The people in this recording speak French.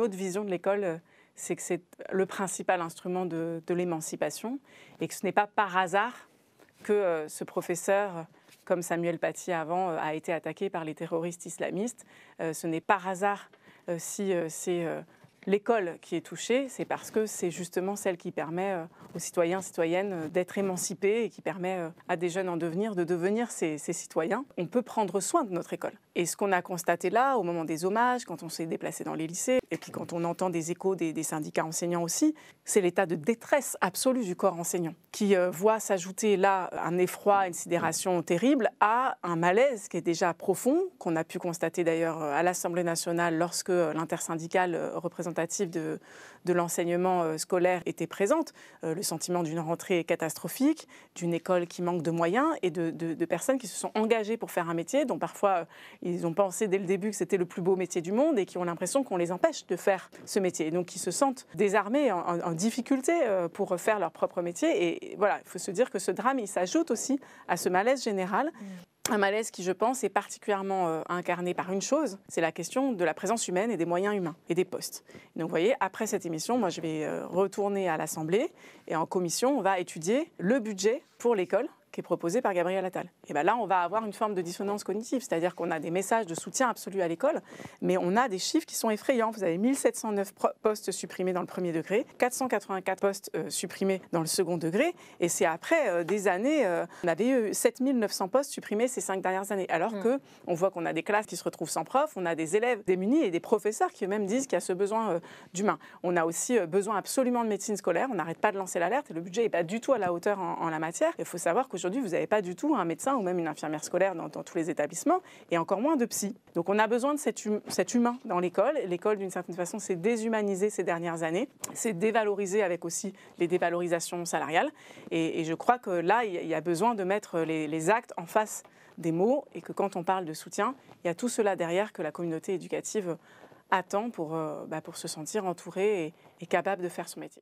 autre vision de l'école, c'est que c'est le principal instrument de l'émancipation et que ce n'est pas par hasard que ce professeur, comme Samuel Paty avant, a été attaqué par les terroristes islamistes. Ce n'est par hasard si c'est l'école qui est touchée, c'est parce que c'est justement celle qui permet aux citoyens, citoyennes d'être émancipés et qui permet à des jeunes en devenir de devenir ces citoyens. On peut prendre soin de notre école. Et ce qu'on a constaté là, au moment des hommages, quand on s'est déplacé dans les lycées, et puis quand on entend des échos des syndicats enseignants aussi, c'est l'état de détresse absolue du corps enseignant, qui voit s'ajouter là un effroi, une sidération terrible à un malaise qui est déjà profond, qu'on a pu constater d'ailleurs à l'Assemblée nationale lorsque l'intersyndicale représentative de l'enseignement scolaire était présente. Le sentiment d'une rentrée catastrophique, d'une école qui manque de moyens et de personnes qui se sont engagées pour faire un métier dont parfois ils ont pensé dès le début que c'était le plus beau métier du monde et qui ont l'impression qu'on les empêche de faire ce métier. Et donc qui se sentent désarmés, en difficulté pour faire leur propre métier. Et voilà, il faut se dire que ce drame, il s'ajoute aussi à ce malaise général. Un malaise qui, je pense, est particulièrement incarné par une chose, c'est la question de la présence humaine et des moyens humains et des postes. Donc vous voyez, après cette émission, moi je vais retourner à l'Assemblée et en commission, on va étudier le budget pour l'école qui est proposé par Gabriel Attal. Et bien là, on va avoir une forme de dissonance cognitive, c'est-à-dire qu'on a des messages de soutien absolu à l'école, mais on a des chiffres qui sont effrayants. Vous avez 1709 postes supprimés dans le premier degré, 484 postes supprimés dans le second degré, et c'est après des années, on avait eu 7900 postes supprimés ces 5 dernières années, alors qu'on voit qu'on a des classes qui se retrouvent sans prof, on a des élèves démunis et des professeurs qui eux-mêmes disent qu'il y a ce besoin d'humain. On a aussi besoin absolument de médecine scolaire, on n'arrête pas de lancer l'alerte, et le budget n'est pas du tout à la hauteur en la matière. Il faut savoir qu'aujourd'hui, vous n'avez pas du tout un médecin ou même une infirmière scolaire dans tous les établissements, et encore moins de psy. Donc on a besoin de cet humain dans l'école. L'école, d'une certaine façon, s'est déshumanisée ces dernières années, s'est dévalorisée avec aussi les dévalorisations salariales. Et je crois que là, il y a besoin de mettre les actes en face des mots, et que quand on parle de soutien, il y a tout cela derrière que la communauté éducative attend pour se sentir entourée et capable de faire son métier.